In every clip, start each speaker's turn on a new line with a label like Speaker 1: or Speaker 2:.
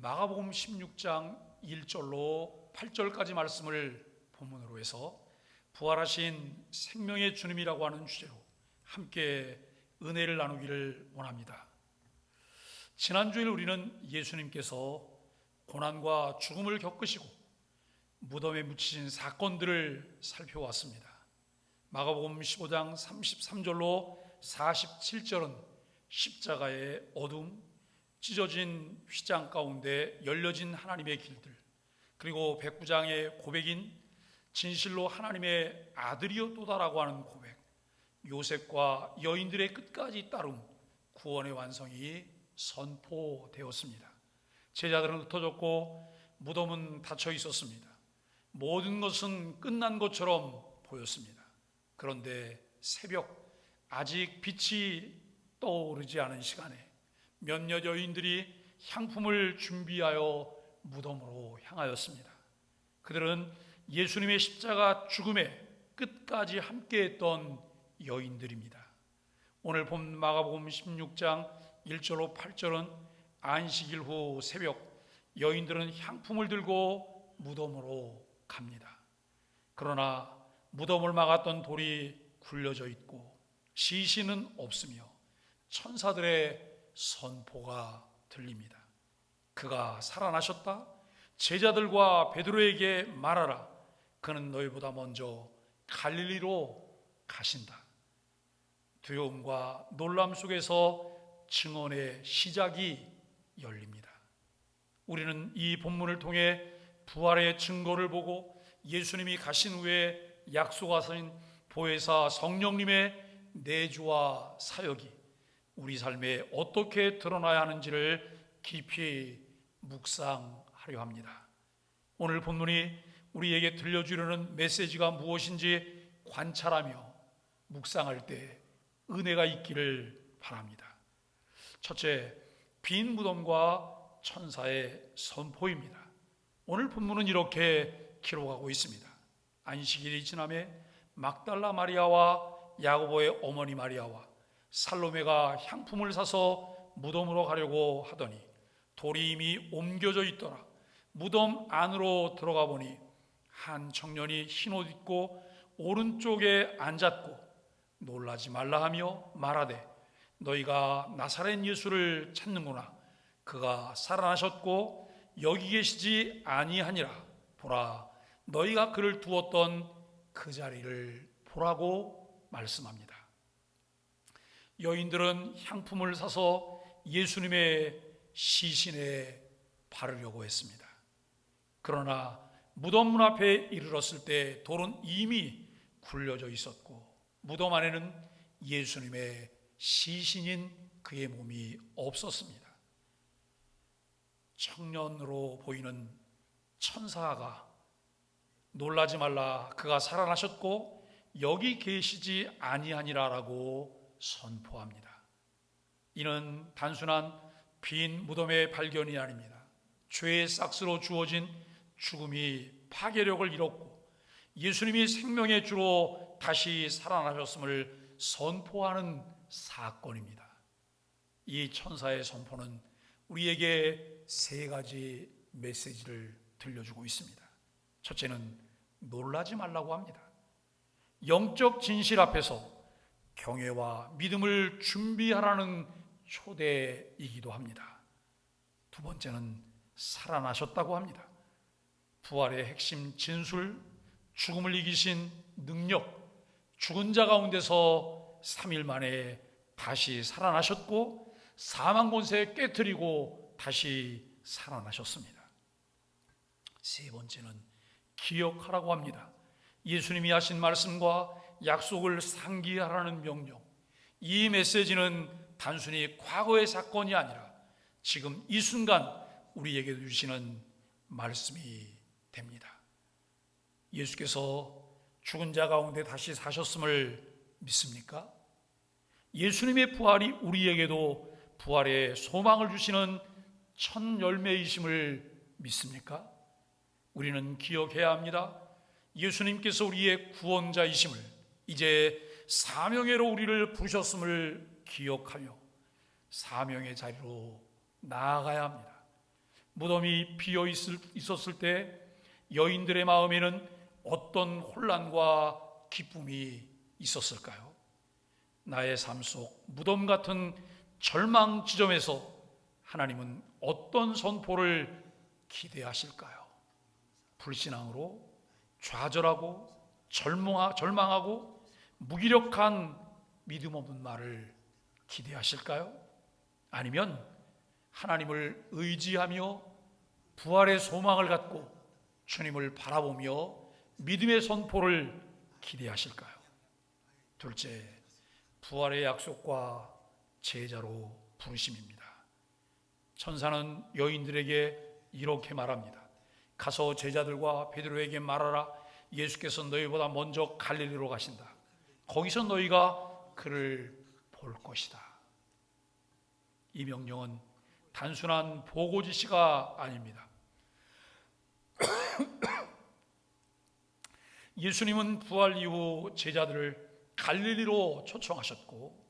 Speaker 1: 마가복음 16장 1절로 8절까지 말씀을 본문으로 해서 부활하신 생명의 주님이라고 하는 주제로 함께 은혜를 나누기를 원합니다. 지난주일 우리는 예수님께서 고난과 죽음을 겪으시고 무덤에 묻히신 사건들을 살펴왔습니다. 마가복음 15장 33절로 47절은 십자가의 어둠, 찢어진 휘장 가운데 열려진 하나님의 길들, 그리고 백부장의 고백인 진실로 하나님의 아들이었도다라고 하는 고백, 요셉과 여인들의 끝까지 따름 구원의 완성이 선포되었습니다. 제자들은 흩어졌고 무덤은 닫혀 있었습니다. 모든 것은 끝난 것처럼 보였습니다. 그런데 새벽, 아직 빛이 떠오르지 않은 시간에 몇몇 여인들이 향품을 준비하여 무덤으로 향하였습니다. 그들은 예수님의 십자가 죽음에 끝까지 함께했던 여인들입니다. 오늘 본 마가복음 16장 1절로 8절은 안식일 후 새벽, 여인들은 향품을 들고 무덤으로 갑니다. 그러나 무덤을 막았던 돌이 굴려져 있고 시신은 없으며 천사들의 선포가 들립니다. 그가 살아나셨다. 제자들과 베드로에게 말하라. 그는 너희보다 먼저 갈릴리로 가신다. 두려움과 놀람 속에서 증언의 시작이 열립니다. 우리는 이 본문을 통해 부활의 증거를 보고 예수님이 가신 후에 약속하신 보혜사 성령님의 내주와 사역이 우리 삶에 어떻게 드러나야 하는지를 깊이 묵상하려 합니다. 오늘 본문이 우리에게 들려주려는 메시지가 무엇인지 관찰하며 묵상할 때 은혜가 있기를 바랍니다. 첫째, 빈 무덤과 천사의 선포입니다. 오늘 본문은 이렇게 기록하고 있습니다. 안식일이 지남에 막달라 마리아와 야고보의 어머니 마리아와 살로메가 향품을 사서 무덤으로 가려고 하더니 돌이 이미 옮겨져 있더라. 무덤 안으로 들어가 보니 한 청년이 흰옷 입고 오른쪽에 앉았고 놀라지 말라 하며 말하되 너희가 나사렛 예수를 찾는구나. 그가 살아나셨고 여기 계시지 아니하니라. 보라, 너희가 그를 두었던 그 자리를 보라고 말씀합니다. 여인들은 향품을 사서 예수님의 시신에 바르려고 했습니다. 그러나 무덤 문 앞에 이르렀을 때 돌은 이미 굴려져 있었고 무덤 안에는 예수님의 시신인 그의 몸이 없었습니다. 청년으로 보이는 천사가 놀라지 말라, 그가 살아나셨고 여기 계시지 아니하니라라고 선포합니다. 이는 단순한 빈 무덤의 발견이 아닙니다. 죄의 싹스로 주어진 죽음이 파괴력을 잃었고 예수님이 생명의 주로 다시 살아나셨음을 선포하는 사건입니다. 이 천사의 선포는 우리에게 세 가지 메시지를 들려주고 있습니다. 첫째는 놀라지 말라고 합니다. 영적 진실 앞에서 경외와 믿음을 준비하라는 초대이기도 합니다. 두 번째는 살아나셨다고 합니다. 부활의 핵심 진술, 죽음을 이기신 능력, 죽은 자 가운데서 3일 만에 다시 살아나셨고 사망 권세 깨트리고 다시 살아나셨습니다. 세 번째는 기억하라고 합니다. 예수님이 하신 말씀과 약속을 상기하라는 명령. 이 메시지는 단순히 과거의 사건이 아니라 지금 이 순간 우리에게 주시는 말씀이 됩니다. 예수께서 죽은 자 가운데 다시 사셨음을 믿습니까? 예수님의 부활이 우리에게도 부활의 소망을 주시는 첫 열매이심을 믿습니까? 우리는 기억해야 합니다. 예수님께서 우리의 구원자이심을, 이제 사명회로 우리를 부르셨음을 기억하며 사명의 자리로 나아가야 합니다. 무덤이 비어 있었을 때 여인들의 마음에는 어떤 혼란과 기쁨이 있었을까요? 나의 삶 속 무덤 같은 절망 지점에서 하나님은 어떤 선포를 기대하실까요? 불신앙으로 좌절하고 절망하고 무기력한 믿음 없는 말을 기대하실까요? 아니면 하나님을 의지하며 부활의 소망을 갖고 주님을 바라보며 믿음의 선포를 기대하실까요? 둘째, 부활의 약속과 제자로 부르심입니다. 천사는 여인들에게 이렇게 말합니다. 가서 제자들과 베드로에게 말하라. 예수께서 너희보다 먼저 갈릴리로 가신다. 거기서 너희가 그를 볼 것이다. 이 명령은 단순한 보고 지시가 아닙니다. 예수님은 부활 이후 제자들을 갈릴리로 초청하셨고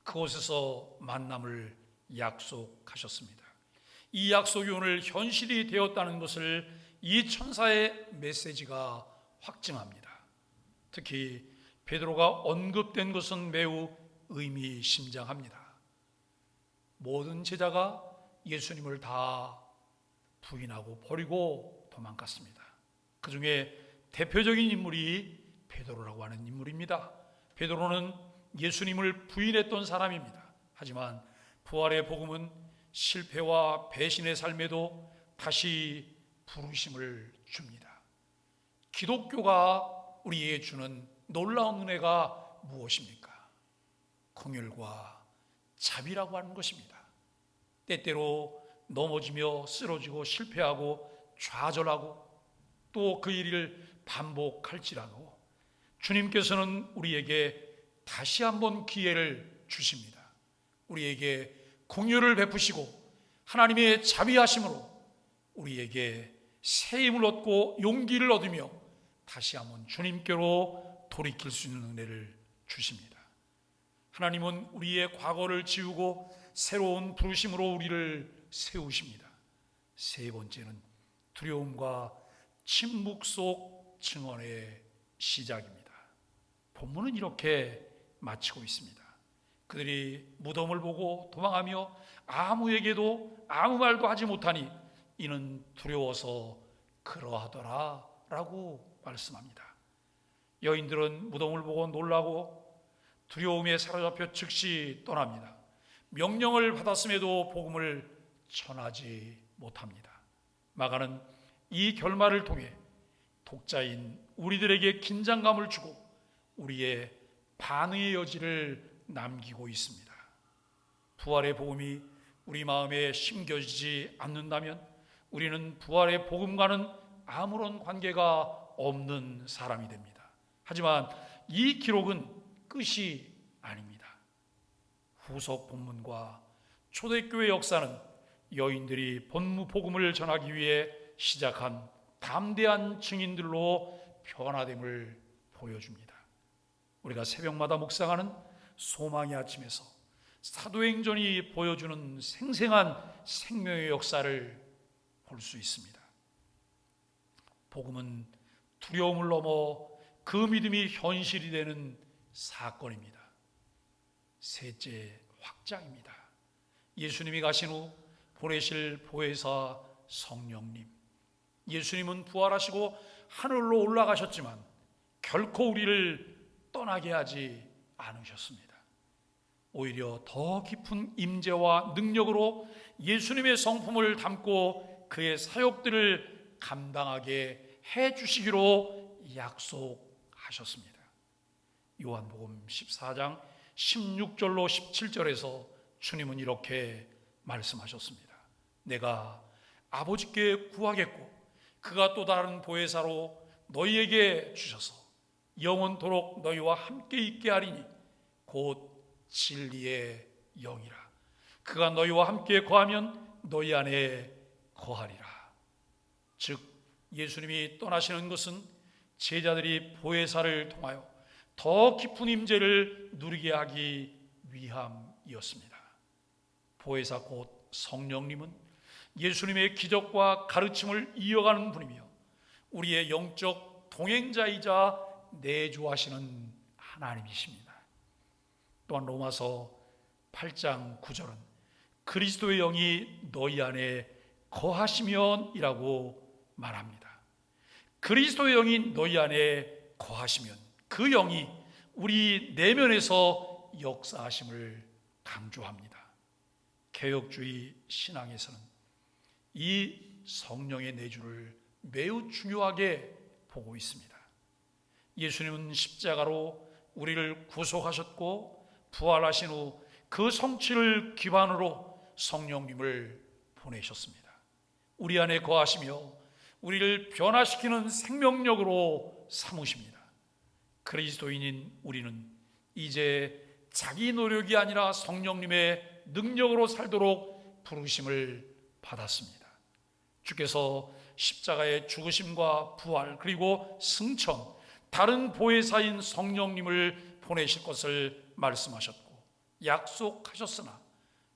Speaker 1: 그곳에서 만남을 약속하셨습니다. 이 약속이 오늘 현실이 되었다는 것을 이 천사의 메시지가 확증합니다. 특히 베드로가 언급된 것은 매우 의미심장합니다. 모든 제자가 예수님을 다 부인하고 버리고 도망갔습니다. 그 중에 대표적인 인물이 베드로라고 하는 인물입니다. 베드로는 예수님을 부인했던 사람입니다. 하지만 부활의 복음은 실패와 배신의 삶에도 다시 부르심을 줍니다. 기독교가 우리에게 주는 놀라운 은혜가 무엇입니까? 긍휼과 자비라고 하는 것입니다. 때때로 넘어지며 쓰러지고 실패하고 좌절하고 또 그 일을 반복할지라도 주님께서는 우리에게 다시 한번 기회를 주십니다. 우리에게 긍휼을 베푸시고 하나님의 자비하심으로 우리에게 새 힘을 얻고 용기를 얻으며 다시 한번 주님께로 돌이킬 수 있는 은혜를 주십니다. 하나님은 우리의 과거를 지우고 새로운 부르심으로 우리를 세우십니다. 세 번째는 두려움과 침묵 속 증언의 시작입니다. 본문은 이렇게 마치고 있습니다. 그들이 무덤을 보고 도망하며 아무에게도 아무 말도 하지 못하니 이는 두려워서 그러하더라 라고 말씀합니다. 여인들은 무덤을 보고 놀라고 두려움에 사로잡혀 즉시 떠납니다. 명령을 받았음에도 복음을 전하지 못합니다. 마가는 이 결말을 통해 독자인 우리들에게 긴장감을 주고 우리의 반응의 여지를 남기고 있습니다. 부활의 복음이 우리 마음에 심겨지지 않는다면 우리는 부활의 복음과는 아무런 관계가 없는 사람이 됩니다. 하지만 이 기록은 끝이 아닙니다. 후속 본문과 초대교회 역사는 여인들이 본무 복음을 전하기 위해 시작한 담대한 증인들로 변화됨을 보여줍니다. 우리가 새벽마다 묵상하는 소망의 아침에서 사도행전이 보여주는 생생한 생명의 역사를 볼 수 있습니다. 복음은 두려움을 넘어 그 믿음이 현실이 되는 사건입니다. 셋째, 확장입니다. 예수님이 가신 후 보내실 보혜사 성령님. 예수님은 부활하시고 하늘로 올라가셨지만 결코 우리를 떠나게 하지 않으셨습니다. 오히려 더 깊은 임재와 능력으로 예수님의 성품을 담고 그의 사역들을 감당하게 해주시기로 약속하셨습니다. 요한복음 14장 16절로 17절에서 주님은 이렇게 말씀하셨습니다. 내가 아버지께 구하겠고 그가 또 다른 보혜사로 너희에게 주셔서 영원토록 너희와 함께 있게 하리니 곧 진리의 영이라. 그가 너희와 함께 거하면 너희 안에 거하리라. 즉 예수님이 떠나시는 것은 제자들이 보혜사를 통하여 더 깊은 임재를 누리게 하기 위함이었습니다. 보혜사 곧 성령님은 예수님의 기적과 가르침을 이어가는 분이며 우리의 영적 동행자이자 내주하시는 하나님이십니다. 또한 로마서 8장 9절은 그리스도의 영이 너희 안에 거하시면이라고 말합니다. 그리스도의 영이 너희 안에 거하시면 그 영이 우리 내면에서 역사하심을 강조합니다. 개혁주의 신앙에서는 이 성령의 내주를 매우 중요하게 보고 있습니다. 예수님은 십자가로 우리를 구속하셨고 부활하신 후 그 성취를 기반으로 성령님을 보내셨습니다. 우리 안에 거하시며 우리를 변화시키는 생명력으로 삼으십니다. 그리스도인인 우리는 이제 자기 노력이 아니라 성령님의 능력으로 살도록 부르심을 받았습니다. 주께서 십자가의 죽으심과 부활 그리고 승천, 다른 보혜사인 성령님을 보내실 것을 말씀하셨고 약속하셨으나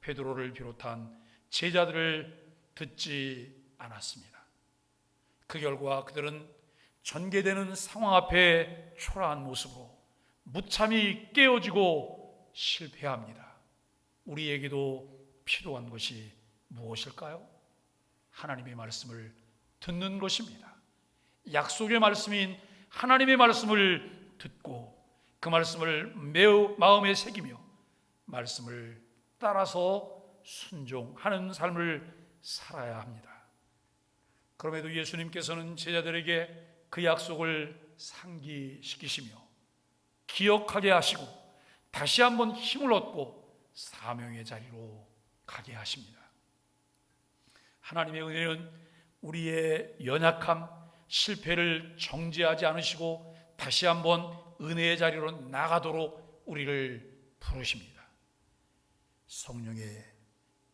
Speaker 1: 베드로를 비롯한 제자들을 듣지 않았습니다. 그 결과 그들은 전개되는 상황 앞에 초라한 모습으로 무참히 깨어지고 실패합니다. 우리에게도 필요한 것이 무엇일까요? 하나님의 말씀을 듣는 것입니다. 약속의 말씀인 하나님의 말씀을 듣고 그 말씀을 매우 마음에 새기며 말씀을 따라서 순종하는 삶을 살아야 합니다. 그럼에도 예수님께서는 제자들에게 그 약속을 상기시키시며 기억하게 하시고 다시 한번 힘을 얻고 사명의 자리로 가게 하십니다. 하나님의 은혜는 우리의 연약함, 실패를 정죄하지 않으시고 다시 한번 은혜의 자리로 나가도록 우리를 부르십니다. 성령의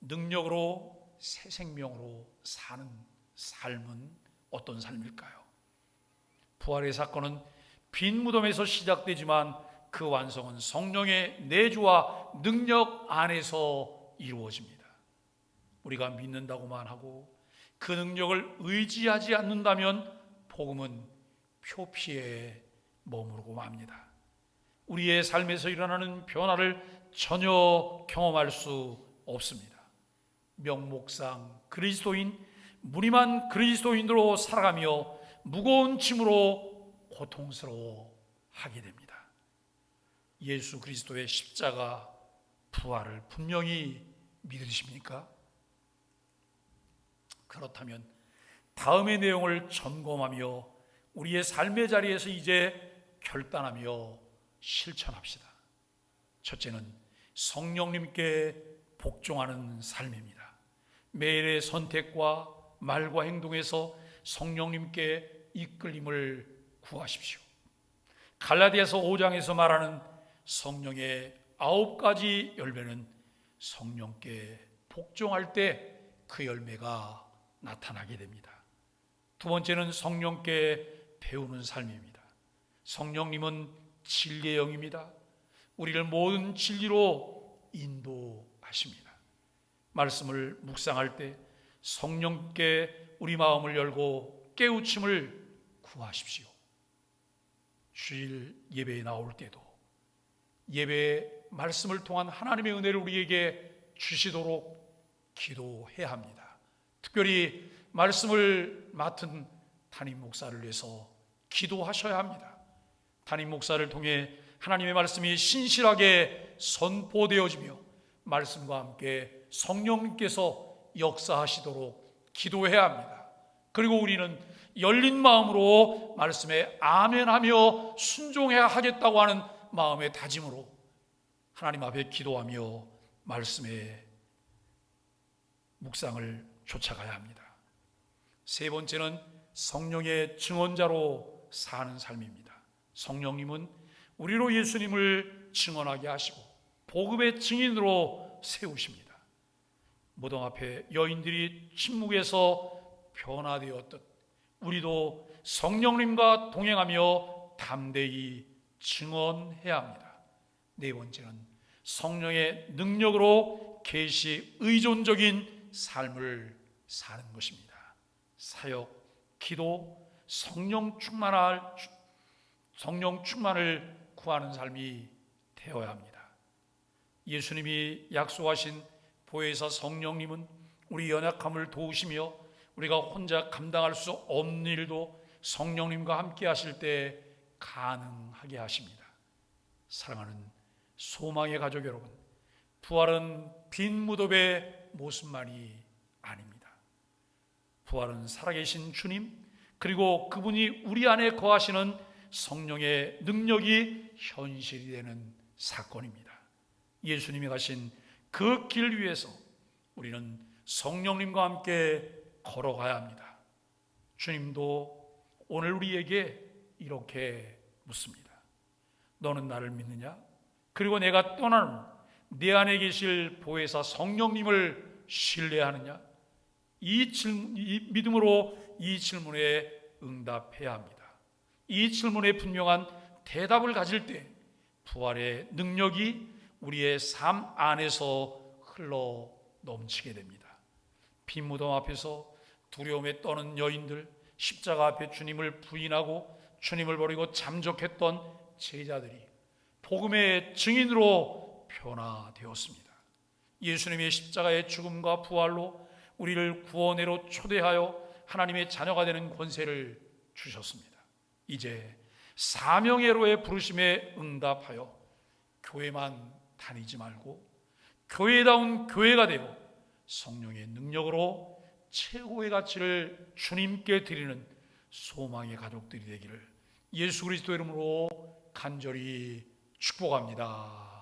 Speaker 1: 능력으로 새 생명으로 사는 삶은 어떤 삶일까요? 부활의 사건은 빈 무덤에서 시작되지만 그 완성은 성령의 내주와 능력 안에서 이루어집니다. 우리가 믿는다고만 하고 그 능력을 의지하지 않는다면 복음은 표피에 머무르고 맙니다. 우리의 삶에서 일어나는 변화를 전혀 경험할 수 없습니다. 명목상 그리스도인, 무림한 그리스도인으로 살아가며 무거운 짐으로 고통스러워하게 됩니다. 예수 그리스도의 십자가 부활을 분명히 믿으십니까? 그렇다면 다음의 내용을 점검하며 우리의 삶의 자리에서 이제 결단하며 실천합시다. 첫째는 성령님께 복종하는 삶입니다. 매일의 선택과 말과 행동에서 성령님께 이끌림을 구하십시오. 갈라디아서 5장에서 말하는 성령의 9가지 열매는 성령께 복종할 때 그 열매가 나타나게 됩니다. 두 번째는 성령께 배우는 삶입니다. 성령님은 진리의 영입니다. 우리를 모든 진리로 인도하십니다. 말씀을 묵상할 때 성령께 우리 마음을 열고 깨우침을 구하십시오. 주일 예배에 나올 때도 예배의 말씀을 통한 하나님의 은혜를 우리에게 주시도록 기도해야 합니다. 특별히 말씀을 맡은 담임 목사를 위해서 기도하셔야 합니다. 담임 목사를 통해 하나님의 말씀이 신실하게 선포되어지며 말씀과 함께 성령님께서 역사하시도록 기도해야 합니다. 그리고 우리는 열린 마음으로 말씀에 아멘하며 순종해야 하겠다고 하는 마음의 다짐으로 하나님 앞에 기도하며 말씀의 묵상을 쫓아가야 합니다. 세 번째는 성령의 증언자로 사는 삶입니다. 성령님은 우리로 예수님을 증언하게 하시고 복음의 증인으로 세우십니다. 무덤 앞에 여인들이 침묵에서 변화되었듯 우리도 성령님과 동행하며 담대히 증언해야 합니다. 네 번째는 성령의 능력으로 계시 의존적인 삶을 사는 것입니다. 사역, 기도, 성령 충만을 구하는 삶이 되어야 합니다. 예수님이 약속하신 보혜사 성령님은 우리 연약함을 도우시며 우리가 혼자 감당할 수 없는 일도 성령님과 함께 하실 때 가능하게 하십니다. 사랑하는 소망의 가족 여러분, 부활은 빈 무덤의 모습만이 아닙니다. 부활은 살아계신 주님, 그리고 그분이 우리 안에 거하시는 성령의 능력이 현실이 되는 사건입니다. 예수님이 가신 그 길 위에서 우리는 성령님과 함께 걸어가야 합니다. 주님도 오늘 우리에게 이렇게 묻습니다. 너는 나를 믿느냐? 그리고 내가 떠난 후 내 안에 계실 보혜사 성령님을 신뢰하느냐? 이 믿음으로 이 질문에 응답해야 합니다. 이 질문에 분명한 대답을 가질 때 부활의 능력이 우리의 삶 안에서 흘러 넘치게 됩니다. 빈 무덤 앞에서 두려움에 떠는 여인들, 십자가 앞에 주님을 부인하고 주님을 버리고 잠적했던 제자들이 복음의 증인으로 변화되었습니다. 예수님의 십자가의 죽음과 부활로 우리를 구원회로 초대하여 하나님의 자녀가 되는 권세를 주셨습니다. 이제 사명회로의 부르심에 응답하여 교회만 다니지 말고 교회다운 교회가 되어 성령의 능력으로 최고의 가치를 주님께 드리는 소망의 가족들이 되기를 예수 그리스도 이름으로 간절히 축복합니다.